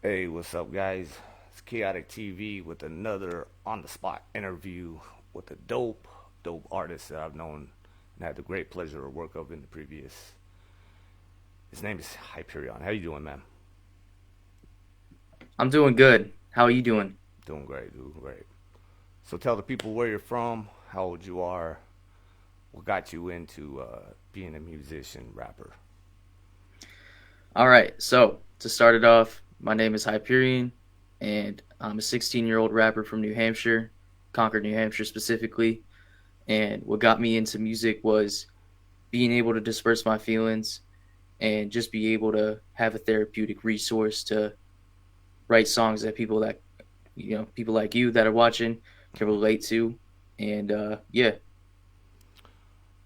Hey, what's up, guys? It's Kaotic-TV with another on-the-spot interview with a dope artist that I've known and had the great pleasure to work of in the previous. His name is Hyperion. How you doing, man? I'm doing good. How are you doing? Doing great. So tell the people where you're from, how old you are, what got you into being a musician, rapper. All right. So, to start it off, my name is Hyperion, and I'm a 16-year-old rapper from New Hampshire, Concord, New Hampshire specifically. And what got me into music was being able to disperse my feelings and just be able to have a therapeutic resource to write songs that people like you that are watching can Mhm. relate to. And yeah,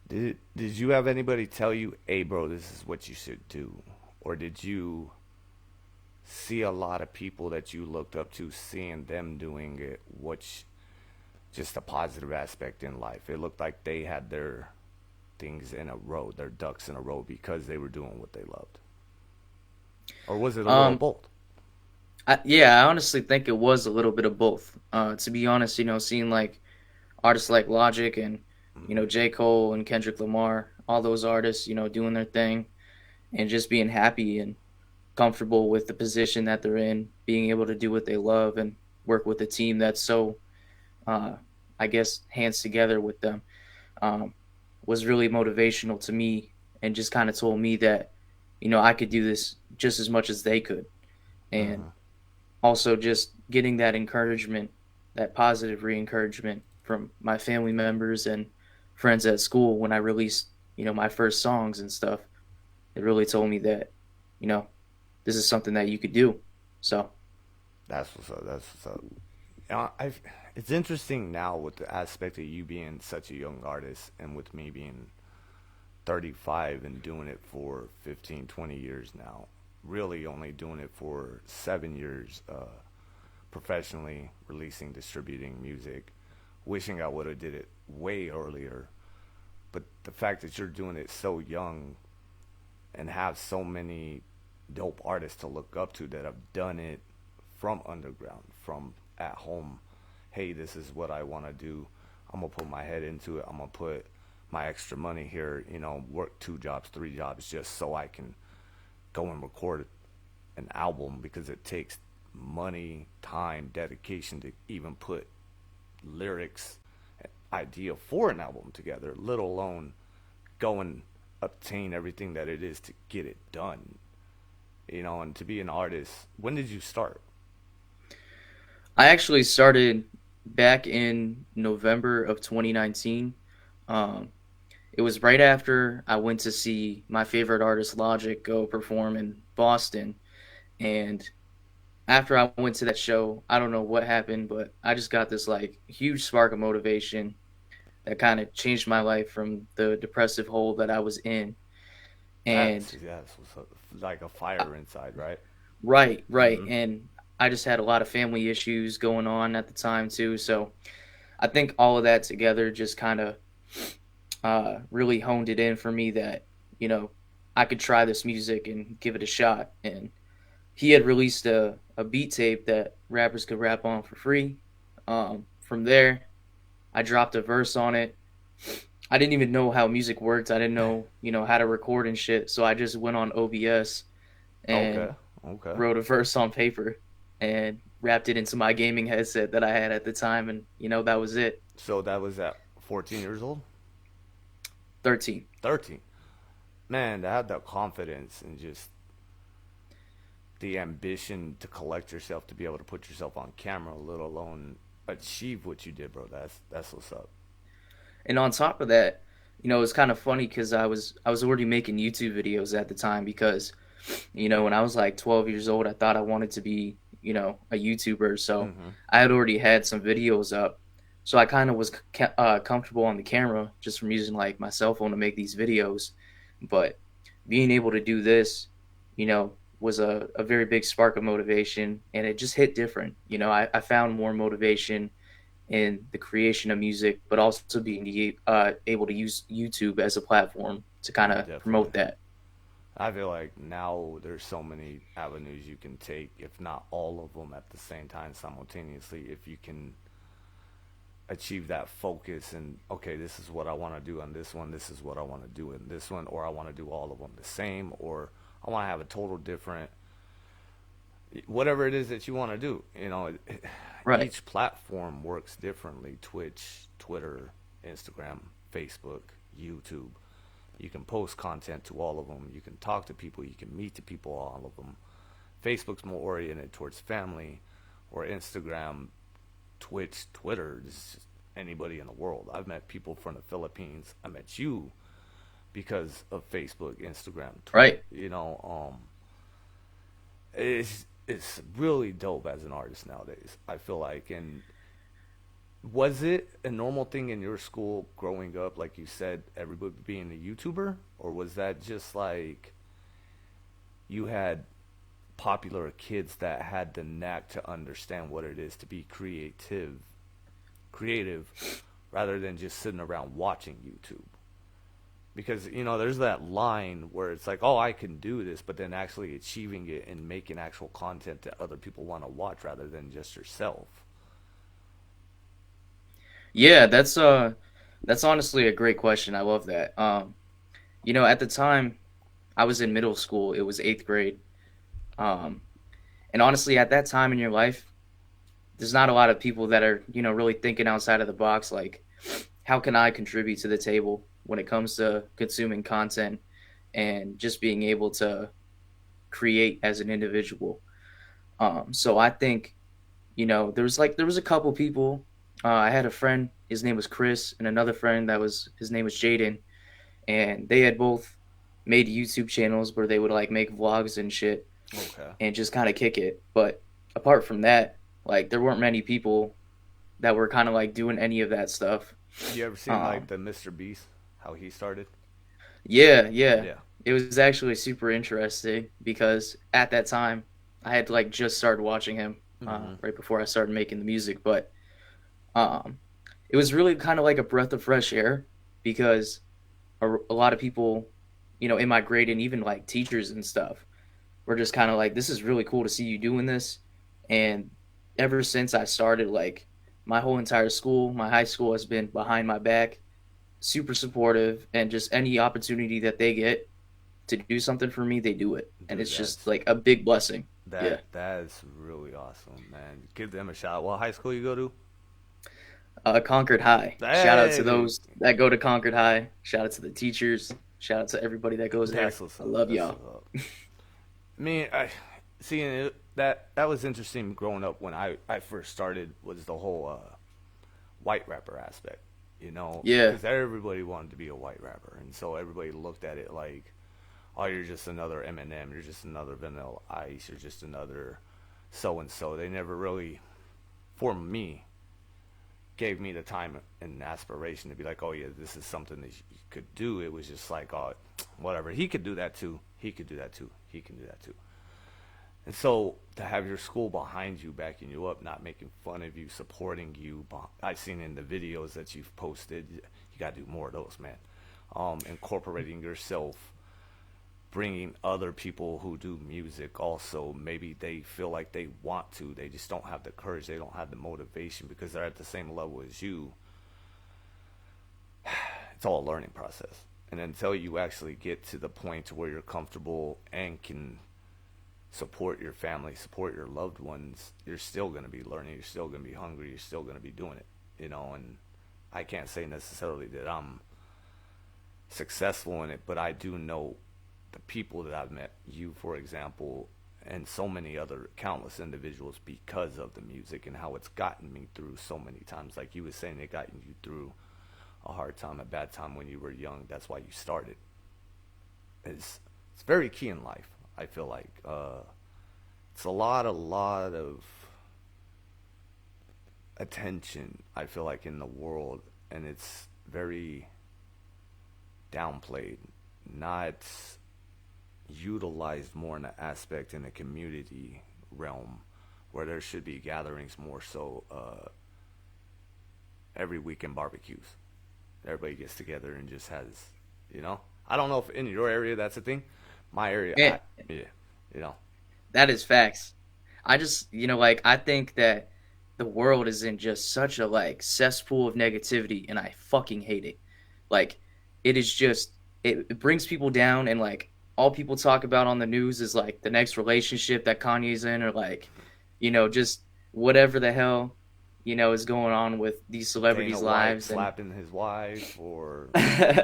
Did you have anybody tell you, "Hey, bro, this is what you should do," or did you see a lot of people that you looked up to seeing them doing it, which just a positive aspect in life. It looked like they had their things in a row, their ducks in a row because they were doing what they loved. Or was it a little um, both? yeah, I honestly think it was a little bit of both. To be honest, seeing like artists like Logic and Mm-hmm. J. Cole and Kendrick Lamar, all those artists, doing their thing and just being happy and comfortable with the position that they're in, being able to do what they love and work with a team that's so, uh, I guess, hands together with them, um, was really motivational to me and just kind of told me that, I could do this just as much as they could. And Mm-hmm. also just getting that encouragement, that positive re-encouragement from my family members and friends at school when I released, my first songs and stuff. It really told me that, you know, this is something that you could do. So, That's what's up. That's what's up. It's interesting now with the aspect of you being such a young artist and with me being 35 and doing it for 15, 20 years now. Really only doing it for 7 years professionally, releasing, distributing music. Wishing I would have did it way earlier. But the fact that you're doing it so young and have so many dope artists to look up to that have done it from underground, from at home. Hey, this is what I want to do. I'm gonna put my head into it. I'm gonna put my extra money here. Work 2 jobs, 3 jobs, just so I can go and record an album because it takes money, time, dedication to even put lyrics, idea for an album together, let alone go and obtain everything that it is to get it done. And to be an artist, when did you start? I actually started back in November of 2019. Um, it was right after I went to see my favorite artist Logic go perform in Boston, and after I went to that show, I don't know what happened, but I just got this like huge spark of motivation that kind of changed my life from the depressive hole that I was in. And That's like a uh, fire inside, right? right, right. Mm-hmm. And I just had a lot of family issues going on at the time too. So I think all of that together just kind of really honed it in for me that, you know, I could try this music and give it a shot. And he had released a beat tape that rappers could rap on for free. From there, I dropped a verse on it. I didn't even know how music worked. I didn't know, how to record and shit. So I just went on OBS and Okay. Okay. wrote a verse on paper and wrapped it into my gaming headset that I had at the time. And, that was it. So that was at 14 years old? 13. 13. Man, to have that confidence and just the ambition to collect yourself to be able to put yourself on camera, let alone achieve what you did, bro. That's what's up. And on top of that, it's kind of funny because I was already making YouTube videos at the time because, when I was like 12 years old, I thought I wanted to be, a YouTuber. So Mm-hmm. I had already had some videos up. So I kind of was comfortable on the camera just from using like my cell phone to make these videos. But being able to do this, was a very big spark of motivation and it just hit different. I found more motivation in the creation of music, but also being able to use YouTube as a platform to kind of Definitely. promote that. I feel like now there's so many avenues you can take, if not all of them at the same time simultaneously, if you can achieve that focus and okay, this is what I want to do on this one, this is what I want to do in this one, or I want to do all of them the same, or I want to have a total different whatever it is that you want to do. Right. Each platform works differently. Twitch, Twitter, Instagram, Facebook, YouTube. You can post content to all of them. You can talk to people. You can meet the people, all of them. Facebook's more oriented towards family, or Instagram, Twitch, Twitter. Just anybody in the world. I've met people from the Philippines. I met you because of Facebook, Instagram, Twitter. Right. It's really dope as an artist nowadays. I feel like, and was it a normal thing in your school growing up, like you said, everybody being a YouTuber, or was that just like you had popular kids that had the knack to understand what it is to be creative, rather than just sitting around watching YouTube? Because there's that line where it's like, oh, I can do this, but then actually achieving it and making actual content that other people want to watch rather than just yourself. Yeah, that's honestly a great question. I love that. At the time I was in middle school, it was 8th grade. Um, and honestly, at that time in your life, there's not a lot of people that are, really thinking outside of the box. Like, how can I contribute to the table when it comes to consuming content and just being able to create as an individual? So I think, there was a couple people. I had a friend, his name was Chris, and another friend his name was Jaden, and they had both made YouTube channels where they would like make vlogs and shit Okay. and just kind of kick it. But apart from that, like there weren't many people that were kind of like doing any of that stuff. You ever seen like Um, the Mr. Beast, how he started? yeah, yeah, Yeah. it was actually super interesting because at that time I had like just started watching him Hmm. right before I started making the music, but um, it was really kind of like a breath of fresh air because a lot of people, in my grade and even like teachers and stuff were just kind of like, this is really cool to see you doing this. And ever since I started, like my whole entire school, my high school has been behind my back, super supportive, and just any opportunity that they get to do something for me, they do it. And Dude, it's just that's like a big blessing. Yeah. that is really awesome, man. Give them a shout. What high school you go to? Concord High. Shout out Hey, to dude. those that go to Concord High. Shout out to the teachers. Shout out to everybody that goes there. That's what's I up. love That's y'all. what's up. I seeing it, that was interesting growing up when I first started was the whole white rapper aspect, Yeah. because everybody wanted to be a white rapper, and so everybody looked at it like, oh, you're just another Eminem, you're just another Vanilla Ice, you're just another so and so. They never really, for me, gave me the time and aspiration to be like, oh yeah, this is something that you could do. It was just like, oh, whatever. He could do that too. He could do that too. He can do that too. And so to have your school behind you, backing you up, not making fun of you, supporting you, I've seen in the videos that you've posted, you got to do more of those, man. Incorporating yourself, bringing other people who do music also, maybe they feel like they want to, they just don't have the courage, they don't have the motivation because they're at the same level as you. It's all a learning process, and until you actually get to the point to where you're comfortable and can support your family, support your loved ones, you're still going to be learning, you're still going to be hungry, you're still going to be doing it, and I can't say necessarily that I'm successful in it, but I do know the people that I've met, you for example, and so many other countless individuals, because of the music and how it's gotten me through so many times. Like you were saying, it got you through a hard time, a bad time when you were young. That's why you started. It's very key in life. I feel like it's a lot of attention. I feel like in the world, and it's very downplayed, not utilized more in the aspect in the community realm where there should be gatherings more so every weekend barbecues. Everybody gets together and just has, you know. I don't know if in your area that's a thing, My area, Yeah, yeah, you know. that is facts. I just, like I think that the world is in just such a like cesspool of negativity, and I fucking hate it. Like, it is just it brings people down, and like all people talk about on the news is like the next relationship that Kanye's in, or like, just whatever the hell, is going on with these Dana celebrities' White lives, and slapping his wife, or the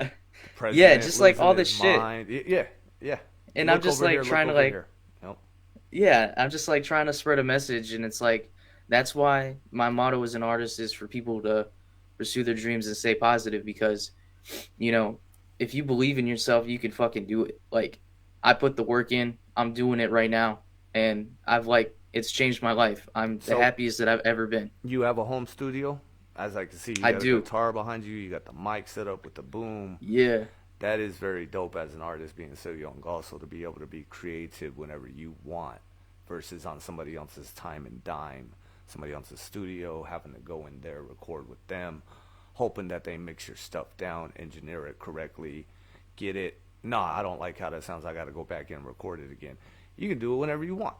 yeah, president just like losing all this his shit. mind. Yeah, yeah. You And I'm look just over like here, look trying to over like here. Yep. Yeah, I'm just like trying to spread a message, and it's like that's why my motto as an artist is for people to pursue their dreams and stay positive, because you know, if you believe in yourself, you can fucking do it. Like, I put the work in, I'm doing it right now, and it's changed my life. I'm the So happiest that I've ever been. you have a home studio, as I can see. You I got a do. guitar behind you. You got the mic set up with the boom. Yeah. That is very dope as an artist, being so young. Also, to be able to be creative whenever you want, versus on somebody else's time and dime, somebody else's studio, having to go in there, record with them, hoping that they mix your stuff down, engineer it correctly, get it. Nah, I don't like how that sounds. I got to go back in and record it again. You can do it whenever you want.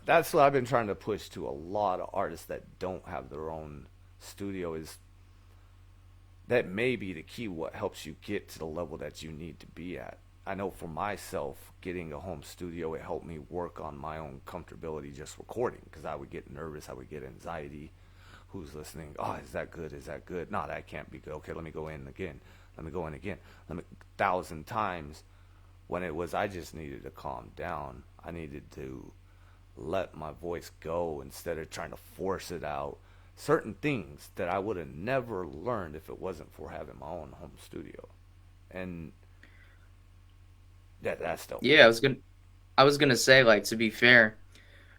That's what I've been trying to push to a lot of artists that don't have their own studio, is that may be the key, what helps you get to the level that you need to be at. I know for myself, getting a home studio, it helped me work on my own comfortability just recording, because I would get nervous, I would get anxiety. Who's listening? Oh, is that good? Is that good? No, that can't be good. Okay, let me go in again. Let me go in again. Let me 1,000 times, when it was I just needed to calm down. I needed to let my voice go instead of trying to force it out. Certain things that I would have never learned if it wasn't for having my own home studio. And that's dope. Yeah, I was gonna say, like, to be fair,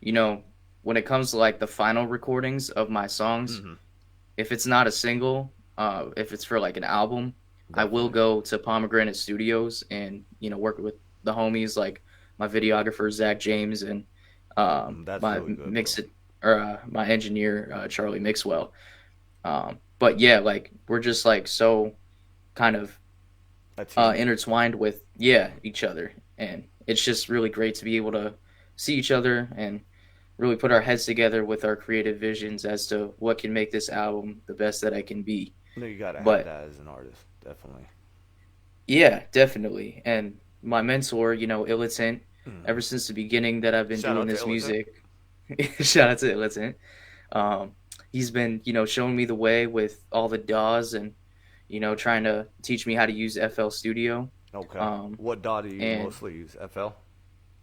you know, when it comes to like the final recordings of my songs, Mm-hmm. if it's not a single, if it's for like an album, I will Definitely. go to Pomegranate Studios and work with the homies like my videographer Zach James and That's my really good, bro. mix it or my engineer Charlie Mixwell. But yeah, like we're just like so kind of A team. intertwined with each other, and it's just really great to be able to see each other and really put our heads together with our creative visions as to what can make this album the best that I can be. No, you gotta have But that as an artist. Definitely. yeah, definitely. And my mentor, Illitant, Mm-hmm. ever since the beginning that I've been Shout doing out to this Ellison. music, shout out to Illitant. Um, he's been, showing me the way with all the DAWs and, trying to teach me how to use FL Studio. Okay. Um, What DAW do you and mostly use? FL?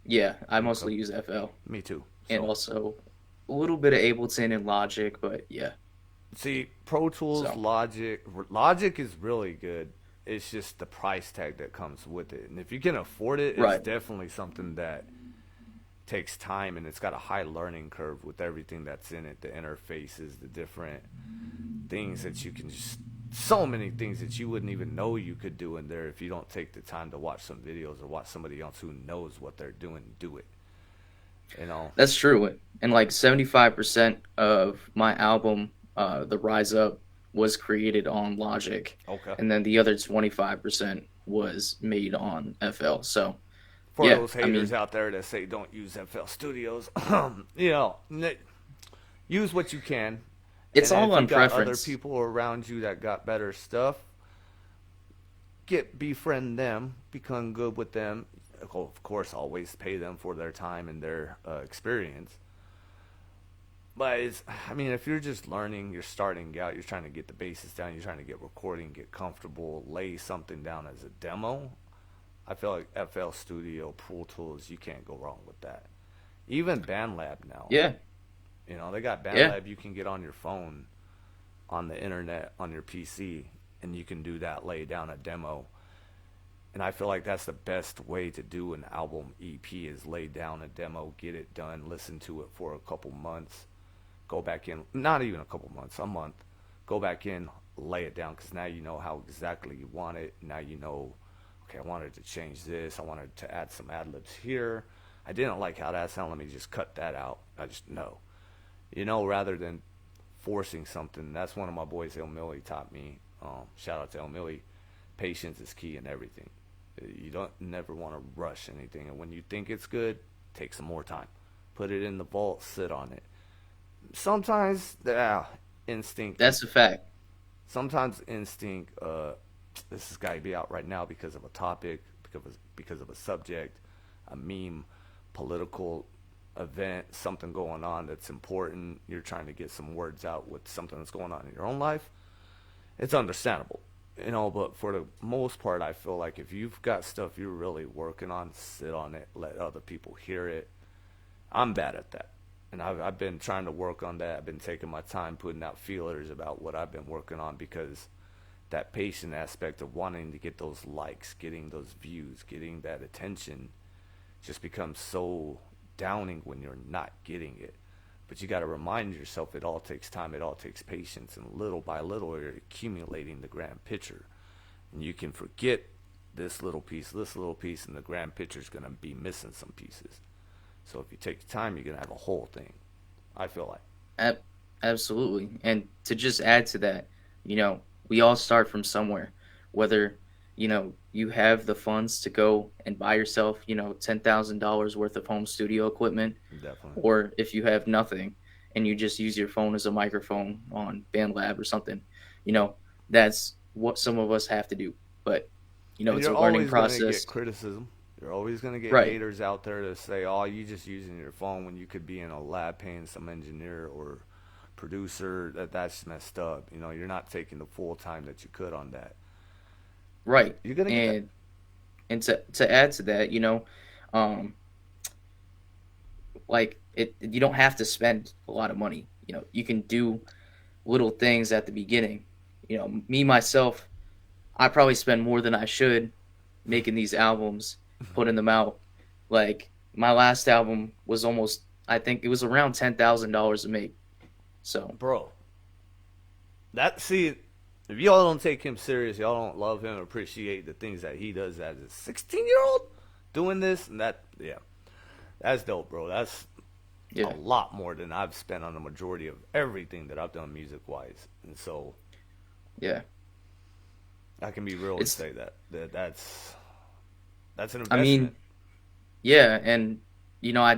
yeah, I Okay. mostly use FL Me too. and So, also a little bit of Ableton and Logic, but yeah. see, Pro Tools, So Logic is really good. It's just the price tag that comes with it. And if you can afford it, it's right. definitely something that takes time, and it's got a high learning curve with everything that's in it, the interfaces, the different things that you can just, so many things that you wouldn't even know you could do in there if you don't take the time to watch some videos or watch somebody else who knows what they're doing do it, you know. That's true. And like 75% of my album, The Rise Up, was created on Logic. Okay. And then the other 25% was made on FL. So, For yeah, those I haters mean, out there that say don't use FL Studios, use what you can. it's And all if you on got other preference. people around you that got better stuff, befriend them, become good with them. Of course, always pay them for their time and their experience. But I mean, if you're just learning, you're starting out, you're trying to get the basis down, you're trying to get recording, get comfortable, lay something down as a demo. I feel like FL Studio, Pro Tools, you can't go wrong with that. Even BandLab now, Yeah, they got yeah. BandLab you can get on your phone, on the internet, on your PC, and you can do that, lay down a demo. And I feel like that's the best way to do an album EP, is lay down a demo, get it done, listen to it for a couple months, go back in, not even a couple months, a month, go back in, lay it down, because now you know how exactly you want it. Now you know, okay, I wanted to change this, I wanted to add some ad libs here, I didn't like how that sounded, let me just cut that out. I just know, rather than forcing something. That's one of my boys, El Millie, taught me. Shout out to El Millie. Patience is key in everything. You don't never want to rush anything, and when you think it's good, take some more time. Put it in the vault, sit on it. Sometimes, instinct. That's a fact. Sometimes instinct. This has got to be out right now because of a topic, because of a subject, a meme, political event, something going on that's important. You're trying to get some words out with something that's going on in your own life. It's understandable, but for the most part, I feel like if you've got stuff you're really working on, sit on it, let other people hear it. I'm bad at that, and I've been trying to work on that. I've been taking my time putting out feelers about what I've been working on, because that patient aspect of wanting to get those likes, getting those views, getting that attention just becomes so downing when you're not getting it. But you got to remind yourself it all takes time, it all takes patience, and little by little you're accumulating the grand picture. And you can forget this little piece, and the grand picture is going to be missing some pieces. So if you take time, you're going to have a whole thing, I feel like. Ab- Absolutely. And to just add to that, you know, we all start from somewhere. Whether, you have the funds to go and buy yourself, $10,000 worth of home studio equipment, Definitely. or if you have nothing and you just use your phone as a microphone on BandLab or something, you know, that's what some of us have to do. But, And it's you're a learning always going to get process. criticism. You're always going to get Right. haters out there to say, oh, you just using your phone when you could be in a lab paying some engineer or producer. That's messed up. You're not taking the full time that you could on that. Right. You're going to get that. And to add to that, um, like you don't have to spend a lot of money. You can do little things at the beginning. Me myself, I probably spend more than I should making these albums, putting them out. Like my last album was almost, I think it was around $10,000 to make. So Bro, see, if y'all don't take him serious, y'all don't love him, appreciate the things that he does as a 16-year-old doing this and that, yeah, that's dope, bro. That's a yeah, lot more than I've spent on the majority of everything that I've done music wise. And so yeah. I can be real and It's, say that's an I investment. mean, yeah, and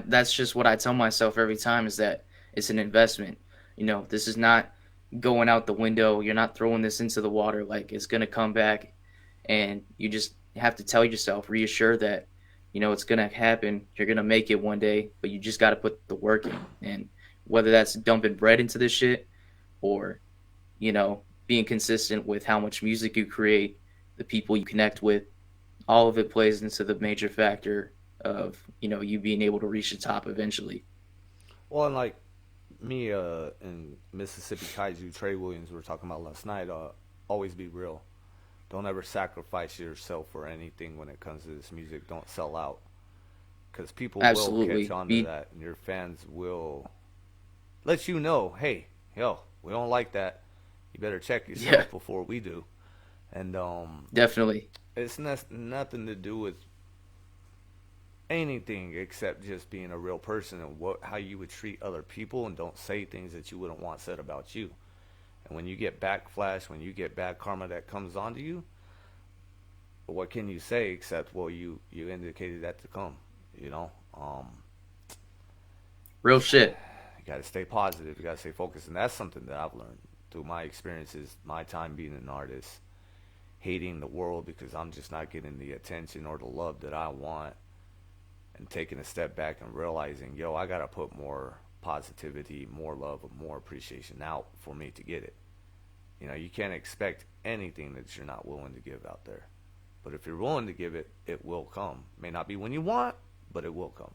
that's just what I tell myself every time is that it's an investment. This is not going out the window. You're not throwing this into the water. Like it's gonna come back, and you just have to tell yourself, reassure that it's gonna happen. You're gonna make it one day, but you just got to put the work in. And whether that's dumping bread into this shit, or being consistent with how much music you create, the people you connect with, all of it plays into the major factor of you being able to reach the top eventually. Well, and like me and Mississippi Kaiju Trey Williams were talking about last night, always be real. Don't ever sacrifice yourself for anything when it comes to this music. Don't sell out, because people will catch Absolutely. on to Be that, and your fans will let you know, hey, yo, we don't like that. You better check Yeah, yourself before we do. And definitely. it's nothing to do with anything except just being a real person and how you would treat other people, and don't say things that you wouldn't want said about you. And when you get backflash, when you get bad karma that comes onto you, what can you say except, well, you indicated that to come, you know? Real shit. You got to stay positive. You got to stay focused, and that's something that I've learned through my experiences, my time being an artist, hating the world because I'm just not getting the attention or the love that I want, and taking a step back and realizing, yo, I got to put more positivity, more love, more appreciation out for me to get it. You can't expect anything that you're not willing to give out there. But if you're willing to give it, it will come. May not be when you want, but it will come.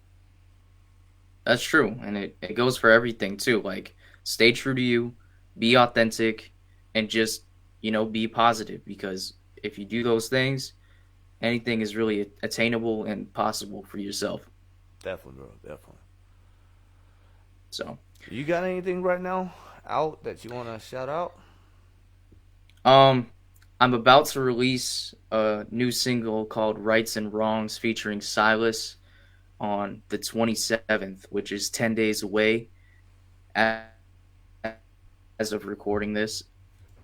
That's true. And it goes for everything too. Like stay true to you, be authentic, and just, be positive, because if you do those things, anything is really attainable and possible for yourself. Definitely, bro. Definitely. So, You got anything right now out that you want to shout out? um I'm about to release a new single called Rights and Wrongs featuring Silas on the 27th, which is 10 days away as of recording this.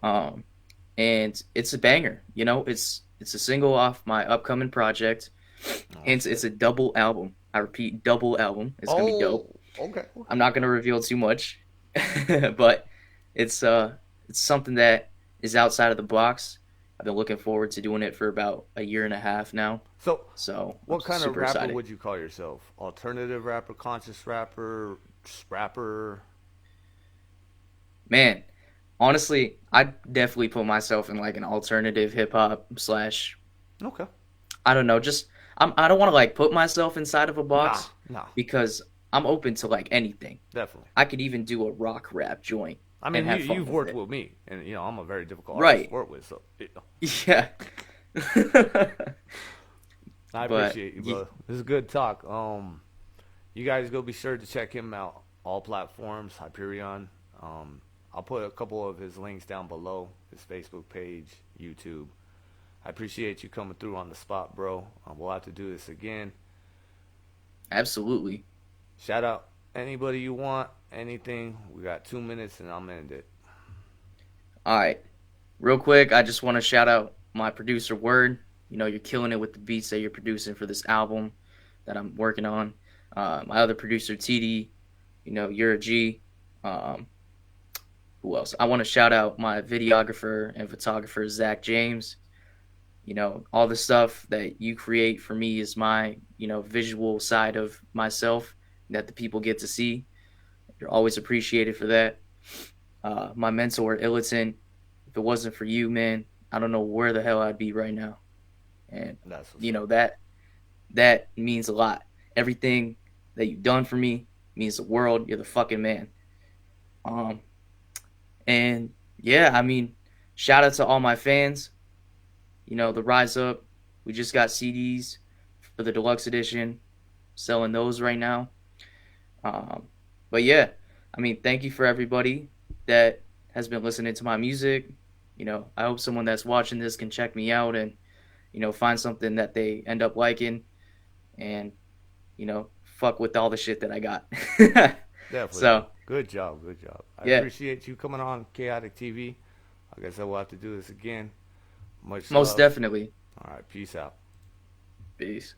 Um, and it's a banger. It's It's a single off my upcoming project. Oh Hence, it's shit. a double album. I repeat, double album. It's gonna be dope. Oh, okay. I'm not gonna reveal too much, but it's it's something that is outside of the box. I've been looking forward to doing it for about a year and a half now, So, so I'm what kind of super rapper excited. would you call yourself? Alternative rapper, conscious rapper, just rapper? Man, honestly, I definitely put myself in like an alternative hip hop slash. Okay. I don't know, just I don't want to like put myself inside of a Nah, box nah, because I'm open to like anything. definitely. I could even do a rock rap joint I and mean, have fun you've with worked it. with me, and I'm a very difficult artist to Right. work with, so Yeah. I But appreciate you, brother. This is good talk. You guys go be sure to check him out. All platforms, Hyperion. I'll put a couple of his links down below. His Facebook page, YouTube. I appreciate you coming through on the spot, bro. We'll have to do this again. absolutely. Shout out anybody you want, anything. We got 2 minutes and I'm end it. All right. Real quick, I just want to shout out my producer Word. You know, you're killing it with the beats that you're producing for this album that I'm working on. My other producer TD, you know, you're a G. Um, who else? I want to shout out my videographer and photographer Zach James. You know, all the stuff that you create for me is my, you know, visual side of myself that the people get to see. You're always appreciated for that. My mentor Illiton, if it wasn't for you, man, I don't know where the hell I'd be right now. And That's what's you up. know that means a lot. Everything that you've done for me means the world. You're the fucking man. Um, and yeah, I mean, shout out to all my fans. You know, the Rise Up. We just got CDs for the deluxe edition, selling those right now. Um, but yeah, I mean, thank you for everybody that has been listening to my music. You know, I hope someone that's watching this can check me out and, you know, find something that they end up liking and, you know, fuck with all the shit that I got. Definitely, bro. So, Good job, good job. I yeah, appreciate you coming on Chaotic-TV. Like I said, we'll have to do this again. Much most love. definitely. All right, peace out. Peace.